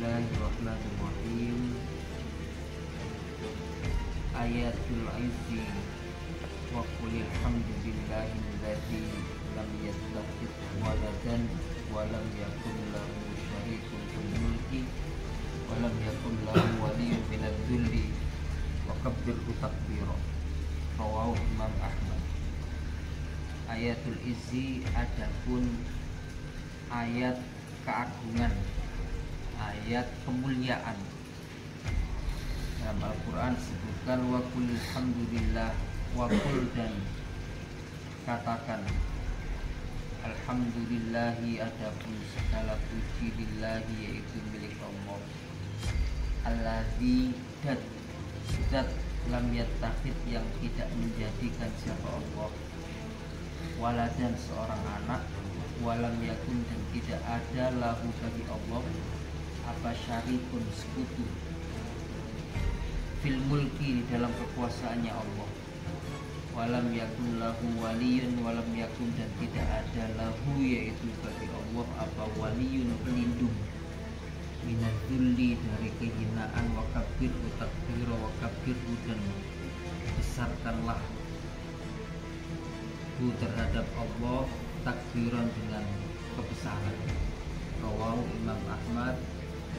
Bismillahirrahmanirrahim. Ayatul izzi wa qul alhamdulillahilladzi lam yattakhidh waladan wa lam yakul lahu syarikun fil mulki wa lam yakul lahu waliyyun minadh dhulli wa kabbirhu takbira. Rawahu Imam Ahmad. Ayatul izzi adapun ayat keagungan, ayat kemuliaan. Dalam Al-Quran disebutkan wa qul alhamdulillah, wa qul dan katakan alhamdulillahi adapun segala puji lillahi yaitu milik Allah. Alladzi zat lam yattakhid yang tidak menjadikan siapa Allah waladan seorang anak, walam yakun dan tidak ada lahu bagi Allah apa syarikun sekutu fil mulki di dalam kekuasaannya Allah, walam yakun lahu waliyun walam yakun dan tidak ada lahu yaitu bagi Allah apa waliyun pelindung minadh dhulli dari kehinaan, wa kabbirhu takbira wa kabbirhu dan besarkanlah hu terhadap Allah takbiran dengan kebesaran. Rawahu Imam Ahmad.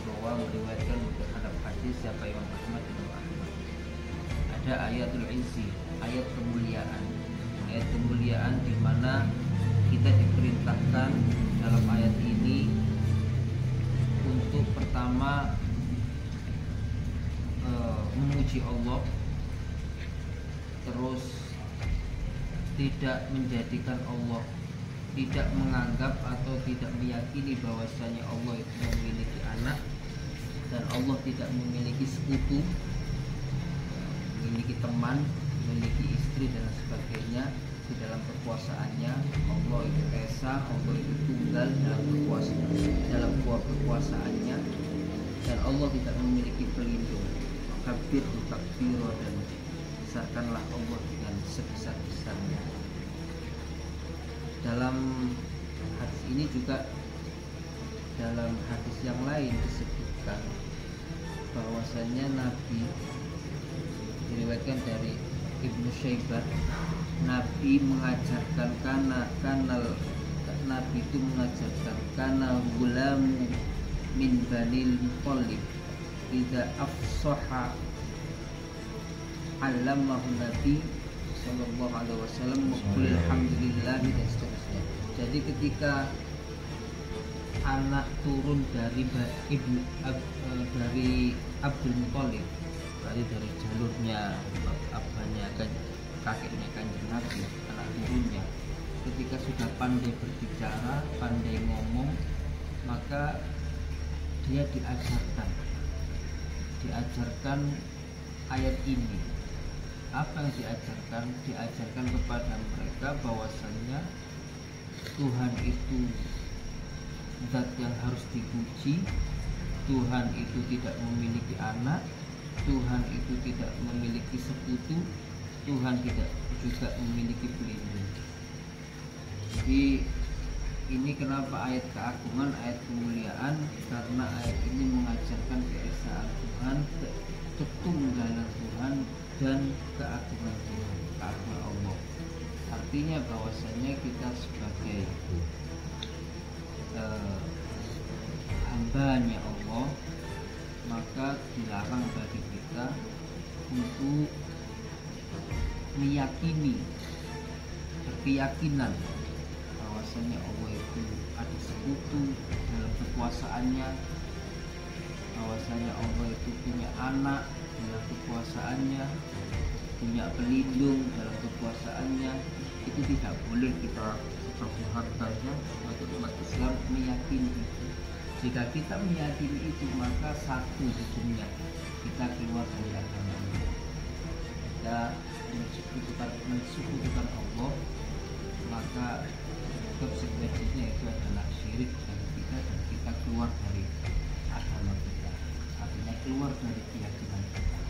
Rawahu meriwayatkan terhadap hadis siapa Imam Ahmad? Imam Ahmad. Ada ayatul izzi, ayat kemuliaan. Ayat kemuliaan di mana kita diperintahkan dalam ayat ini untuk pertama memuji Allah, terus tidak menjadikan Allah, tidak menganggap atau tidak meyakini bahwasanya Allah itu memiliki anak dan Allah tidak memiliki sekutu, memiliki teman, memiliki istri dan sebagainya di dalam kekuasaannya. Allah itu esa, Allah itu tunggal dalam kekuasaannya, dan Allah tidak memiliki pelindung. Kabir takbiro dan besarkanlah Allah dengan sebesar-besarnya. Dalam hadis ini juga, dalam hadis yang lain disebutkan bahwasanya Nabi, diriwayatkan dari Ibnu Syaibah, Nabi mengajarkan Nabi itu mengajarkan kana gulamu min banil Muthalib idza afsaha allamahu Nabi sallallahu alaihi wasallam qul alhamdulillah dan seterusnya. Jadi ketika anak turun dari Abdul Muthalib, berarti dari jalurnya abahnya kakeknya Kanjeng Nabi, anak turunnya, ketika sudah pandai berbicara, pandai ngomong, maka dia diajarkan ayat ini. Apa yang diajarkan? Diajarkan kepada mereka bahwasannya Tuhan itu zat yang harus dipuji, Tuhan itu tidak memiliki anak, Tuhan itu tidak memiliki sekutu, Tuhan tidak juga memiliki pelindung. Jadi ini kenapa ayat keagungan, ayat kemuliaan? Karena ayat ini mengajarkan keesaan Tuhan, ketunggalan Tuhan dan keagungan Tuhan, keagungan Allah. Artinya bahwasanya kita sebagai hambanya Allah, maka dilarang bagi kita untuk meyakini, berkeyakinan bahwasanya Allah itu ada sekutu dalam kekuasaannya, bahwasanya Allah itu punya anak dalam kekuasaannya, punya pelindung dalam kekuasaannya. Itu tidak boleh kita seperti hartanya atau umat Islam meyakini itu. Jika kita meyakini itu, maka satu hukumnya kita keluar dari agama Allah. Kita mensekutukan Allah, maka konsekuensinya itu adalah syirik bagi kita dan kita keluar dari agama kita, artinya keluar dari keyakinan kita.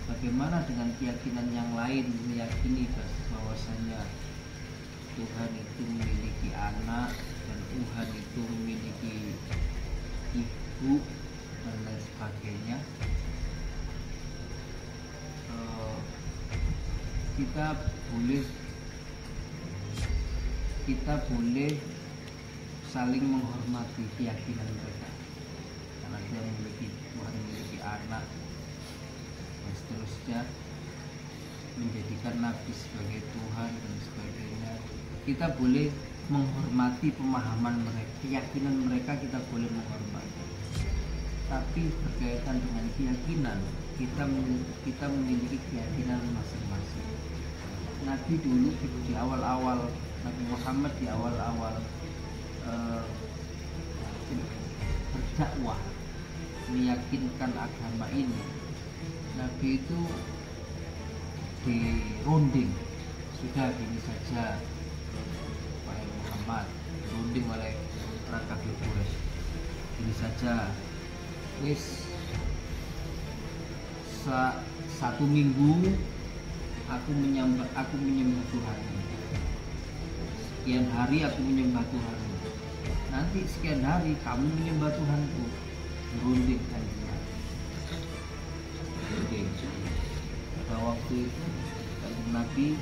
Bagaimana dengan keyakinan yang lain, meyakini bahwasanya Tuhan itu memiliki anak dan Tuhan itu memiliki ibu, kita boleh saling menghormati keyakinan mereka, karena dia Tuhan memiliki anak dan seterusnya, menjadikan Nabi sebagai Tuhan dan sebagainya. Kita boleh menghormati pemahaman mereka, keyakinan mereka kita boleh menghormati. Tapi berkaitan dengan keyakinan, kita memiliki keyakinan masing-masing. Nabi dulu di awal-awal, Nabi Muhammad di awal-awal berdakwah meyakinkan agama ini, Nabi itu dirunding, sudah gini saja wahai Muhammad, dirunding oleh orang kafir Quraisy, gini saja, wis satu minggu aku menyembah Tuhan, sekian hari aku menyembah Tuhan, nanti sekian hari kamu menyembah Tuhanku. Berunding tadinya. Pada waktu itu Nabi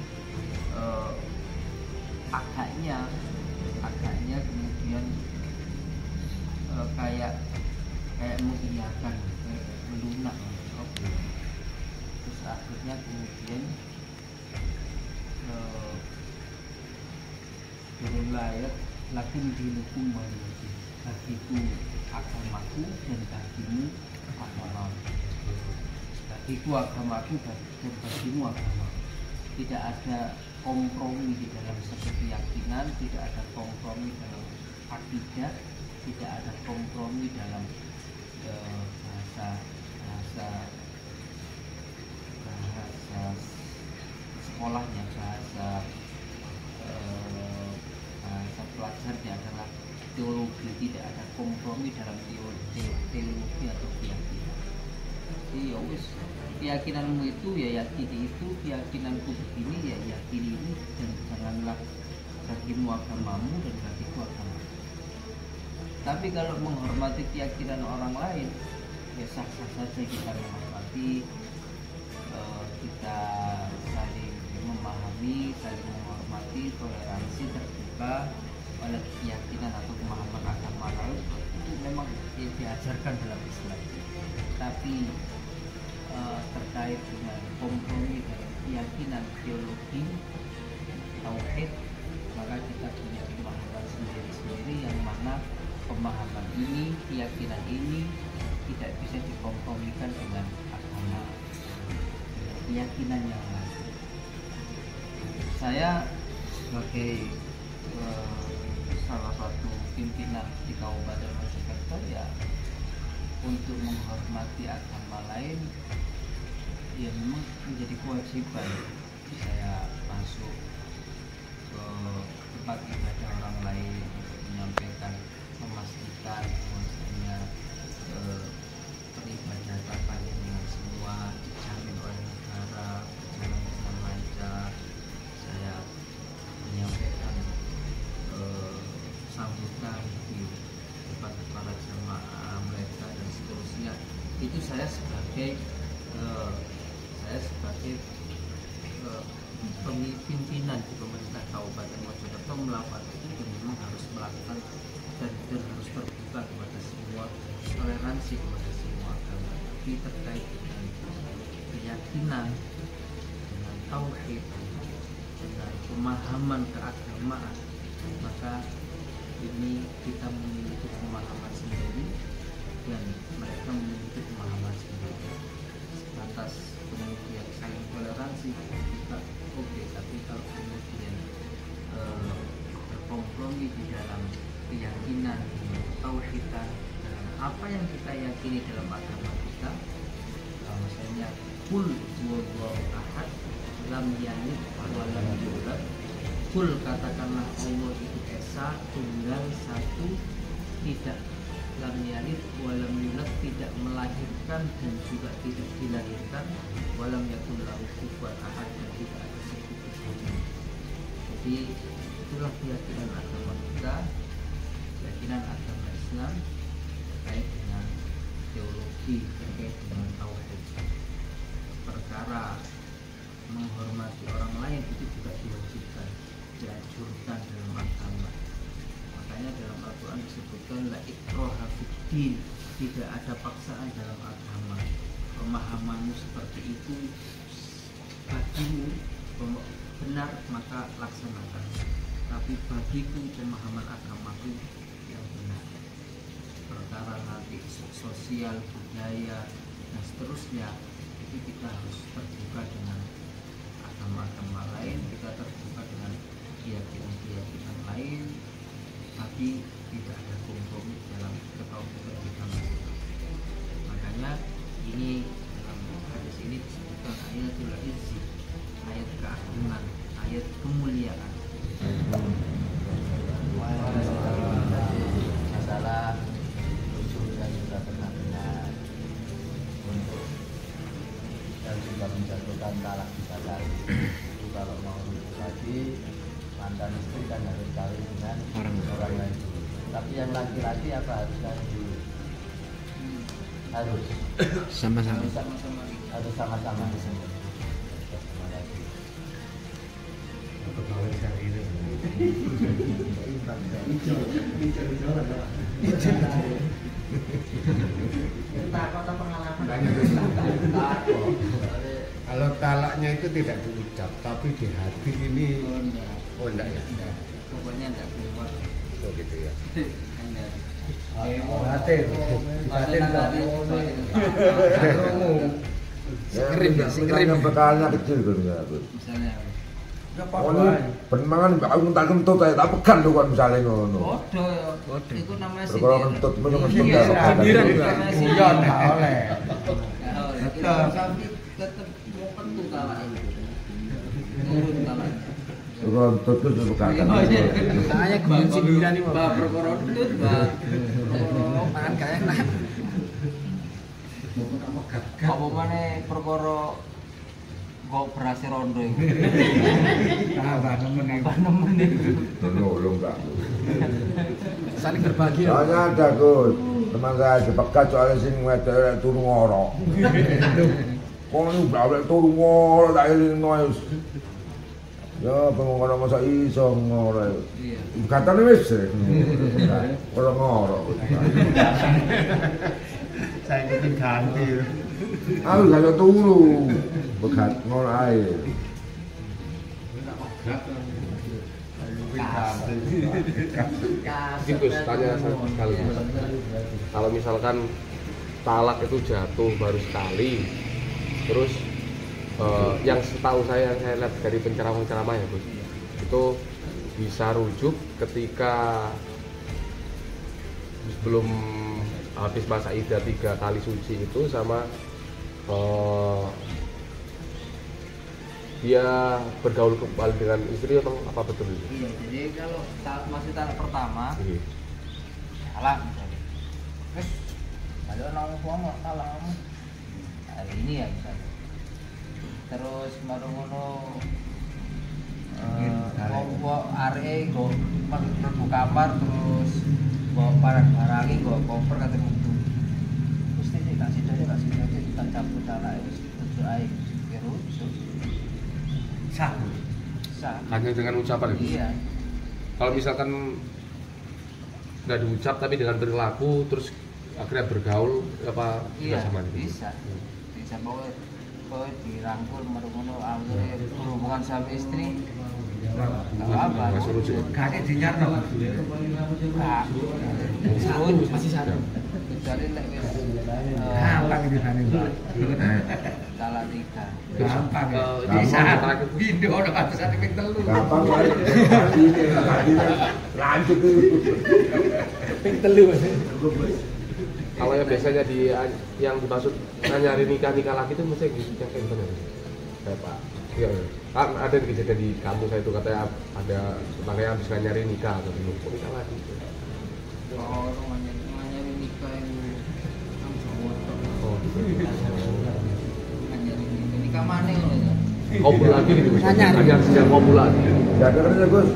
agaknya kemudian kayak mengiyakan, melunak. Terus akhirnya kemudian turunlah ayat lakum dinukum waliyadin, bagiku agamaku dan bagimu agamamu, bagiku agamaku dan bagimu agamamu. Tidak ada kompromi di dalam satu keyakinan, tidak ada kompromi dalam akidah, tidak ada kompromi dalam bahasa sekolahnya, bahasa pelajarnya adalah teologi. Tidak ada kompromi dalam teologi atau keyakinan. Jadi ya wis, keyakinanmu itu ya yakini itu, keyakinanku begini ya yakini ini, dan janganlah bagimu agamamu dan bagiku agamamu. Tapi kalau menghormati keyakinan orang lain, ya sah-sah saja kita menghormati, kita saling memahami, saling menghormati, toleransi, terbuka oleh keyakinan atau pemahaman agama lain. Itu memang diajarkan dalam Islam. Tapi terkait dengan kompromi dalam keyakinan teologi tauhid, maka kita punya pemahaman sendiri-sendiri, yang mana pemahaman ini, keyakinan ini tidak bisa dikompromikan dengan agama, dengan keyakinan yang lain. Saya sebagai salah satu pimpinan di Kabupaten Mojokerto, ya untuk menghormati agama lain ya memang menjadi kewajiban. Saya masuk ke tempat ibadah orang lain untuk menyampaikan, memastikan bahwasanya peribadatan panjenengan semua dijamin oleh negara, berjalan dengan lancar. Saya menyampaikan sambutan di depan para jamaah mereka dan seterusnya. Itu saya sebagai pimpinan di pemerintah Kabupaten Mojokerto melakukan itu, dan memang harus melakukan dan harus terbuka kepada semua, toleransi kepada semua agama. Tapi terkait dengan keyakinan, dengan tauhid, dengan pemahaman keagamaan, maka ini kita memiliki pemahaman sendiri dan mereka memiliki pemahaman sendiri. Atas kemudian saling toleransi kita oke, tapi kalau kemudian berkompromi di dalam keyakinan, tauhidan, dalam apa yang kita yakini dalam agama kita, misalnya kul huwallahu ahad lam yalid wa lam yulad, kul katakanlah Allah itu esa, tunggal, satu, tidak, lam yalid wa lam yulad, tidak melahirkan dan juga tidak dilahirkan, walam yakul lahu kufuwan ahad, dan tidak ada sekutu. Jadi itulah keyakinan agama kita, keyakinan agama Islam terkait dengan teologi, terkait dengan tauhid. Perkara menghormati orang lain itu juga diwajibkan, dianjurkan dalam agama. Makanya dalam Al-Quran disebutkan la ikraha fiddin, tidak ada paksaan dalam agama. Pemahamanmu seperti itu bagimu benar maka laksanakan, tapi bagiku pemahaman agamaku yang benar. Perkara nanti sosial, budaya dan seterusnya itu kita harus terbuka dengan agama-agama lain, kita terbuka dengan keyakinan-keyakinan lain, tapi tidak ada kompromi dalam ketauhidan kita masing-masing. Makanya ini dalam hadis ini disebutkan ayatul izzi, ayat keagungan, ayat kemuliaan. Masalah lucu dan juga benar-benar untuk dan juga menjatuhkan talak bisa kali. Itu kalau mau lucu lagi mantan istri kan harus kawin dengan orang lain. Tapi yang laki-laki apa harus kawin dulu? Harus sama-sama. Harus sama-sama. Kalau talaknya itu tidak diucap, tapi di hati ini enggak ya? Pokoknya enggak keluar. Oh gitu ya. Batin yang bekalnya kecil misalnya. Oh ini penmangan aku tak kentut aja tak pegan tuh kan misalnya ngono. Bodoh, itu namanya Berkala kentut menyong kentut Iya, sindiran iya, nggak oleh. Tapi tetap mau kentut talak itu. Nurut talaknya. Berkala kentut itu pegan. Saya kemudian sindiran ini Mbak perkara kentut, Mbak. makan gak enak. Apa mana perkara kok berhasil rondo itu. Tambah nemen itu. Nolong enggak. saling berbagi. Soalnya ada Gus, teman saya dipegat soalnya sing wedok turu ngorok. Kok ini blawek turu ngorok tak elingno wis. Ya pengono masa iso ngorok. Iya. Katane wis. Ora ngorok. Saya ingin ganti. Aku gak turu. Begat ngono ae. Mungkin Gus tanya sekali. Kalau misalkan talak itu jatuh baru sekali, terus yang setahu saya yang saya lihat dari penceramah ya Gus, itu bisa rujuk ketika sebelum habis masa iddah 3 kali suci itu sama dia bergaul kembali dengan istri atau apa betul itu? Iya, jadi kalau masih talak pertama, talak misalnya. Terus kalau nang wong talak kamu hari ini ya misalnya. Terus baru ngono kok arek go mlebu kamar terus bawa barang-barang go koper kate metu. Terus tak sida tak cabut talak wis tujuh ae rujuk. Sah. Hanya dengan ucapan itu? Iya. Kalau misalkan nggak diucap tapi dengan perilaku terus akhirnya bergaul apa Iya, sama gitu? bisa pokoknya dirangkul merumono akhirnya berhubungan sama istri nggak apa Nggak suruh sih. Kakek dinyarno. nggak masih satu kecuali lek wis Gampang itu kan itu. talak 3 Gampang. Gampang. Bisa. Bindo ono kan sate ping 3. Gampang wae. Lanjut itu. Ping 3. Kalau yang biasanya yang dimaksud nyari nikah lagi itu mesti yang kayak gimana? Kayak Pak. Iya. Kan ada yang kejadian di kampus saya itu katanya ada temannya habis nyari nikah atau belum nikah lagi. kalau orang nyari nikah yang Oh, gitu. nyari nikah mana ya Ngobrol lagi gitu. Nyari. Hanya sedang ngobrol lagi. Jaga aja Gus.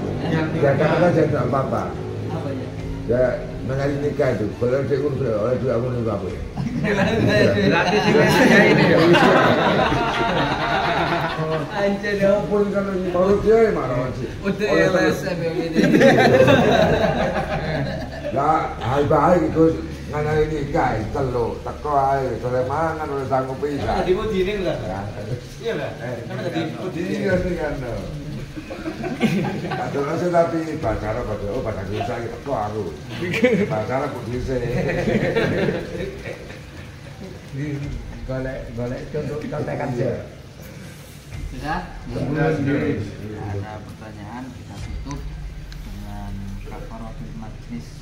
Jaga aja enggak apa-apa. apa ya Ya mencari nikah itu. Kalau dia urus oleh dua aku nikah apa? Berarti sing ini ya. Anjir ya. Pun kalau baru dia marah sih. Untuk LSM yang ini. Ya, hai-hai iku ngane nikah telu teko ae sore mangan ora sanggup bisa. Tadi mau dining lah. Iya lah. Kan tadi mau dining. Iya sih kan. Kadang saya tapi pacara pada pada bisa teko aku. Pacara kok bisa. Golek untuk kontekan sih. Sudah? Ada pertanyaan kita tutup dengan kafaratul majlis.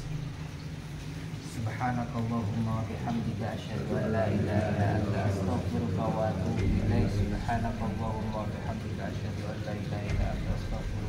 Subhanakallahumma wa bihamdika asyhadu an la ilaha illa anta astaghfiruka wa atubu ilaik. Subhanakallahumma wa bihamdika asyhadu an la ilaha illa anta astaghfiruka